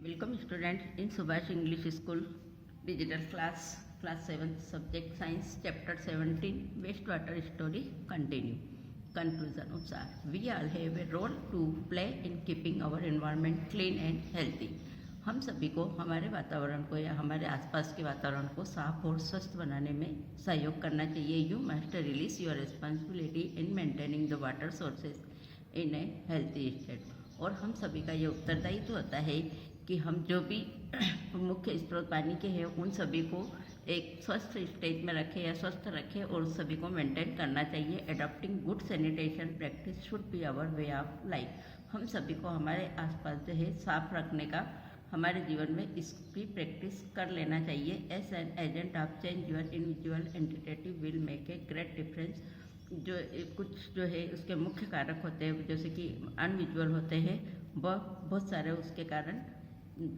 Welcome students in Subhash English School Digital Class 7 Subject Science Chapter 17 Wastewater Story Continue. Conclusion अनुसार We all have a role to play in keeping our environment clean and healthy. हम सभी को हमारे वातावरण को या हमारे आसपास के वातावरण को साफ और स्वस्थ बनाने में सहयोग करना चाहिए. You must release your responsibility in maintaining the water sources in a healthy state. और हम सभी का ये उत्तरदायित्व होता है कि हम जो भी मुख्य स्रोत पानी के हैं उन सभी को एक स्वस्थ स्टेज में रखें या स्वस्थ रखें और सभी को मेंटेन करना चाहिए. Adopting good sanitation practice should be our way of life. हम सभी को हमारे आसपास जो है साफ रखने का हमारे जीवन में इसकी प्रैक्टिस कर लेना चाहिए. As an agent of change your individual entity will make a great difference. जो कुछ जो है उसके मुख्य कारक होते हैं जैसे कि अनविजुअल होते हैं वह बहुत सारे उसके कारण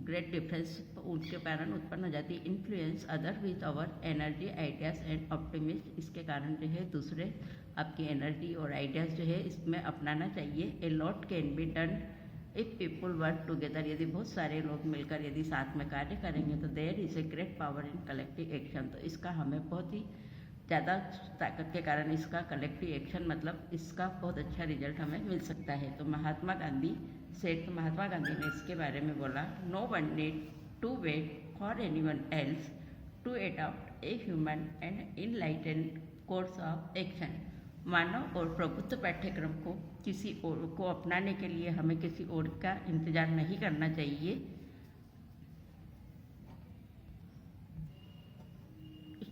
ग्रेट डिफरेंस उनके कारण उत्पन्न हो जाती है. Influence other with our energy ideas and optimist. इसके कारण जो है दूसरे आपकी एनर्जी और आइडियाज़ जो है इसमें अपनाना चाहिए. A lot can be done if people work together. यदि बहुत सारे लोग मिलकर यदि साथ में कार्य करेंगे तो there is a great power in collective action. तो इसका हमें बहुत ही ज़्यादा ताकत के कारण इसका कलेक्टिव एक्शन मतलब इसका बहुत अच्छा रिजल्ट हमें मिल सकता है. तो महात्मा गांधी ने इसके बारे में बोला, no one need to wait for anyone else to adopt a human and enlightened course of action. मानव और प्रभुत्व पाठ्यक्रम को किसी और को अपनाने के लिए हमें किसी और का इंतजार नहीं करना चाहिए.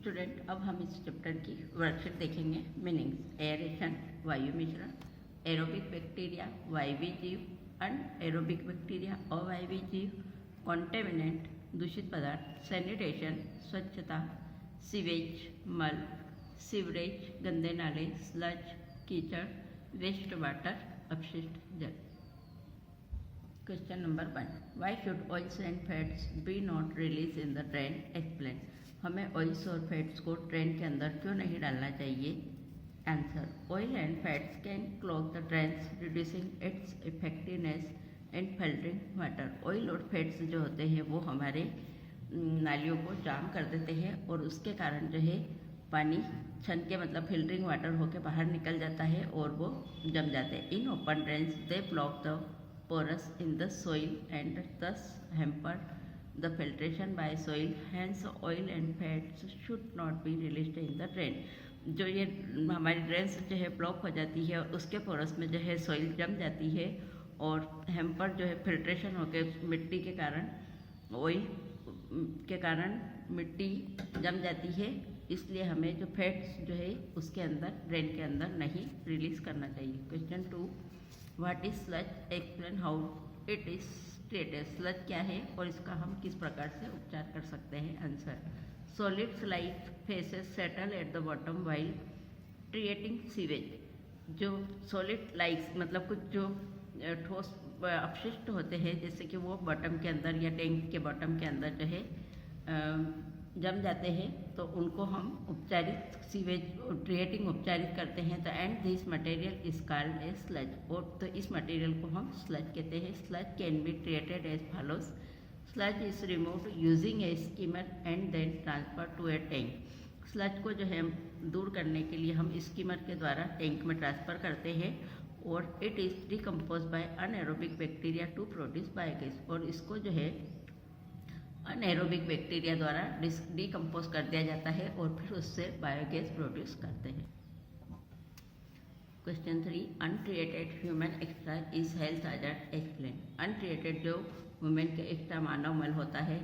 स्टूडेंट अब हम इस चैप्टर की वर्कशीट देखेंगे. मीनिंग्स: एयरेशन वायु मिश्रण, एरोबिक बैक्टीरिया वायवीय जीव, अनएरोबिक बैक्टीरिया अवायवीय जीव, कॉन्टेमिनेंट दूषित पदार्थ, सैनिटेशन स्वच्छता, सीवेज मल, सीवरेज गंदे नाले, स्लज कीचड़, वेस्ट वाटर अपशिष्ट जल. Question number 1, why should oils and fats be not release in the drain? Explain. हमें ऑयल्स और फैट्स को ड्रेन के अंदर क्यों नहीं डालना चाहिए? Answer: oil and fats can clog the drains reducing its effectiveness and filtering water. Oil और फैट्स जो होते हैं वो हमारे नालियों को जाम कर देते हैं और उसके कारण जो है पानी छन के मतलब फिल्टरिंग वाटर होके बाहर निकल जाता है और वो जम जाते हैं. In open drains they block the porous in the soil and thus hamper the filtration by soil. Hence oil and fats should not be released in the drain. जो ये हमारी ड्रेन्स जो है ब्लॉक हो जाती है उसके पोरस में जो है सॉइल जम जाती है और हेम्पर जो है फिल्ट्रेशन होकर मिट्टी के कारण ऑयल के कारण मिट्टी जम जाती है. इसलिए हमें जो फैट्स जो है उसके अंदर ड्रेन के अंदर नहीं रिलीज करना चाहिए. Question 2, what is sludge? Explain how it is treated. Sludge क्या है और इसका हम किस प्रकार से उपचार कर सकते हैं? Answer: solids like faces settle at the bottom while creating sewage. जो सॉलिड लाइक्स मतलब कुछ जो ठोस अपशिष्ट होते हैं जैसे कि वो बॉटम के अंदर या टैंक के बॉटम के अंदर जो है जम जाते हैं तो उनको हम उपचारित सीवेज क्रिएटिंग उपचारित करते हैं. तो and this material is called a sludge. और तो इस मटेरियल को हम स्लज कहते हैं. Sludge can be treated as follows. Sludge is removed using a skimmer and then transfer to a tank. Sludge को जो है दूर करने के लिए हम स्कीमर के द्वारा टैंक में ट्रांसफ़र करते हैं और it is decompose by anaerobic bacteria to produce biogas. और इसको जो है अनएरोबिक बैक्टीरिया द्वारा डिकम्पोज कर दिया जाता है और फिर उससे बायोगैस प्रोड्यूस करते हैं. Question 3, untreated human extra is health hazard. Explain. Untreated जो वुमेन के एक्स्ट्रा मानव मल होता है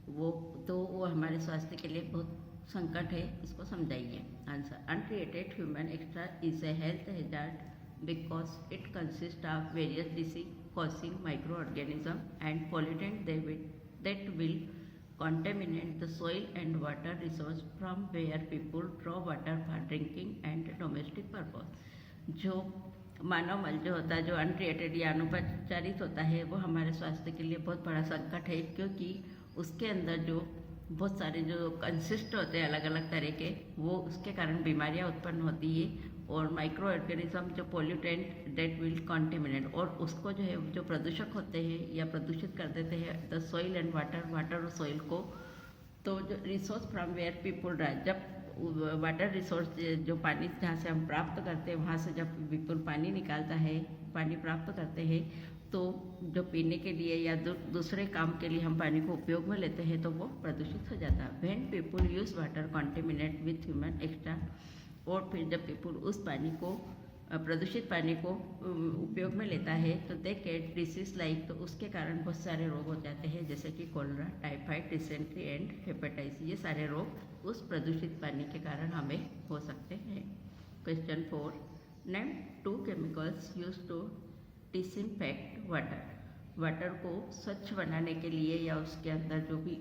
वो हमारे स्वास्थ्य के लिए बहुत संकट है. इसको समझाइए. Answer: untreated human extra is a health hazard because it consist of various disease causing micro organism and pollutant that will contaminate the soil and water resource from where people draw water for drinking and domestic purpose. जो मानव मल जो होता है जो untreated या अनुपचारित होता है वो हमारे स्वास्थ्य के लिए बहुत बड़ा संकट है क्योंकि उसके अंदर जो बहुत सारे जो कंसिस्ट होते हैं अलग अलग तरह के वो उसके कारण बीमारियां उत्पन्न होती है और माइक्रो ऑर्गेनिज्म जो पोल्यूटेंट दैट विल कॉन्टेमिनेट, और उसको जो है जो प्रदूषक होते हैं या प्रदूषित कर देते हैं द सॉइल एंड वाटर और सॉइल को। तो जो resource from where people drive, जब वाटर रिसोर्स जो पानी जहाँ से हम प्राप्त करते हैं वहाँ से जब पीपुल पानी निकालता है, पानी प्राप्त करते हैं, तो जो पीने के लिए या दूसरे काम के लिए हम पानी को उपयोग में लेते हैं तो वो प्रदूषित हो जाता है। When people use water contaminate with human extra, और फिर जब पीपुल उस पानी को प्रदूषित पानी को उपयोग में लेता है तो दे गेट डिसीज लाइक, तो उसके कारण बहुत सारे रोग हो जाते हैं जैसे कि cholera, typhoid, dysentery and hepatitis. ये सारे रोग उस प्रदूषित पानी के कारण हमें हो सकते हैं। Question 4, name 2 chemicals use to disinfect water. Water को स्वच्छ बनाने के लिए या उसके अंदर जो भी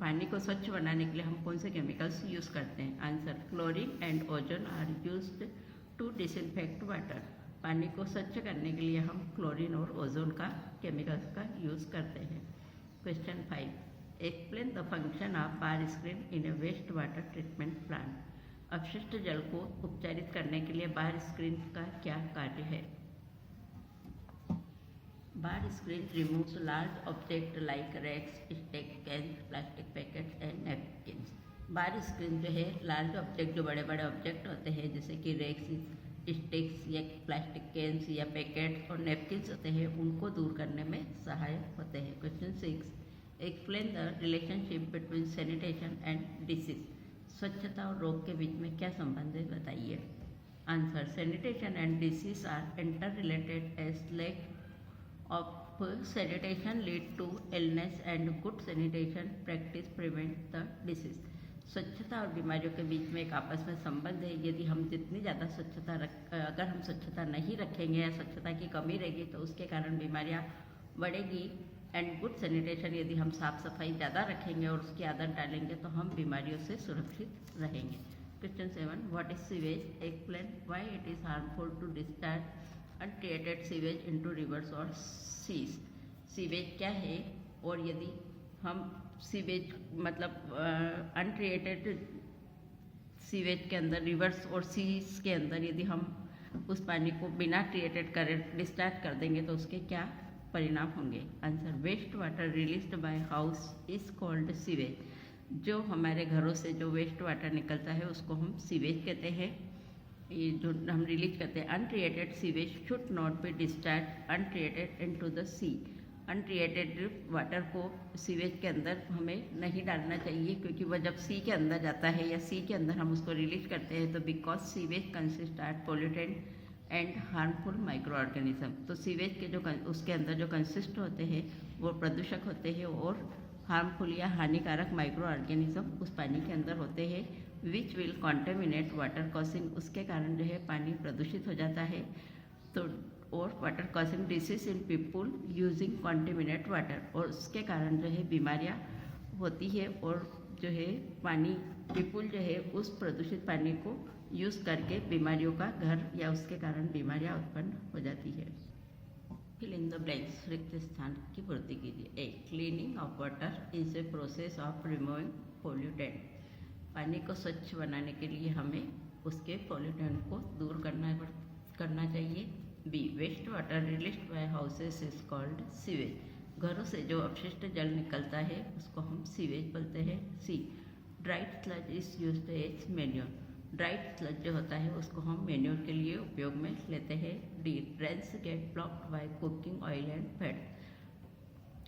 पानी को स्वच्छ बनाने के लिए हम कौन से केमिकल्स यूज़ करते हैं? Answer, chlorine and ozone are used to disinfect water. पानी को स्वच्छ करने के लिए हम क्लोरीन और ओजोन का केमिकल्स का यूज़ करते हैं। Question 5, explain the function of bar screen in a waste water treatment plant. अपशिष्ट जल को उपचारित करने के लिए बार स्क्रीन का क्या कार्य है? Bar screen removes large object like rags, sticks, cans, plastic packets and napkins. Bar screen जो है लार्ज ऑब्जेक्ट, जो बड़े बड़े ऑब्जेक्ट होते हैं जैसे कि रैक्स, स्टिक्स या प्लास्टिक कैन्स या पैकेट्स और नैपकिन्स होते हैं, उनको दूर करने में सहायक होते हैं। Question 6, explain the relationship between sanitation and disease. स्वच्छता और रोग के बीच में क्या संबंध है, बताइए। Answer, sanitation and disease are interrelated as lack of sanitation lead to illness and good sanitation practice prevent the disease। स्वच्छता और बीमारियों के बीच में एक आपस में संबंध है। यदि हम जितनी ज़्यादा अगर हम स्वच्छता नहीं रखेंगे या स्वच्छता की कमी रहेगी तो उसके कारण बीमारियां बढ़ेगी। एंड गुड सैनिटेशन, यदि हम साफ सफाई ज़्यादा रखेंगे और उसकी आदत डालेंगे तो हम बीमारियों से सुरक्षित रहेंगे। Question 7, what is sewage, explain why it is harmful to discharge untreated sewage into rivers और सीज। सीवेज क्या है, और यदि हम सीवेज मतलब अनट्रीटेड सीवेज के अंदर, रिवर्स और सीज के अंदर यदि हम उस पानी को बिना ट्रीटेड करे डिस्चार्ज कर देंगे तो उसके क्या परिणाम होंगे? Answer, waste water released by house is called sewage. जो हमारे घरों से जो वेस्ट वाटर निकलता है उसको हम सीवेज कहते हैं, ये जो हम रिलीज करते हैं। Untreated sewage should not be discharge untreated into the sea. Untreated water को सीवेज के अंदर हमें नहीं डालना चाहिए, क्योंकि वह जब सी के अंदर जाता है या सी के अंदर हम उसको रिलीज करते हैं तो because sewage consist are pollutant and harmful microorganism. तो सीवेज के जो उसके अंदर जो कंसिस्ट होते हैं वो प्रदूषक होते हैं और हार्मफुल या हानिकारक माइक्रो ऑर्गेनिज्म उस पानी के अंदर होते हैं, which will contaminate water causing. उसके कारण जो है पानी प्रदूषित हो जाता है। तो और वाटर कॉजिंग डिसीज इन पीपुल यूजिंग कॉन्टेमिनेट वाटर, और उसके कारण जो है बीमारियां होती है। और जो है पानी पीपुल जो है उस प्रदूषित पानी को यूज़ करके बीमारियों का घर या उसके कारण बीमारियां उत्पन्न हो जाती है। फिल इन द ब्लैंक्स, रिक्त स्थान की पूर्ति कीजिए। A, cleaning of water is a process of removing pollutant. पानी को स्वच्छ बनाने के लिए हमें उसके पोल्यूटेंट को दूर करना चाहिए। B, waste water released by houses is called sewage. घरों से जो अपशिष्ट जल निकलता है उसको हम सीवेज बोलते हैं। C, dried sludge is used as manure. Dried sludge जो होता है उसको हम मैन्योर के लिए उपयोग में लेते हैं। D, drains get blocked by cooking oil and fat.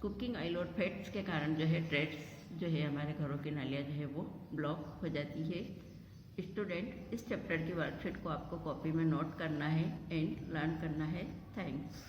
Cooking oil और फैट्स के कारण जो है ड्रेन्स जो है हमारे घरों की नालियाँ जो है वो ब्लॉक हो जाती है। स्टूडेंट, इस चैप्टर की वर्कशीट को आपको कॉपी में नोट करना है एंड लर्न करना है। थैंक्स।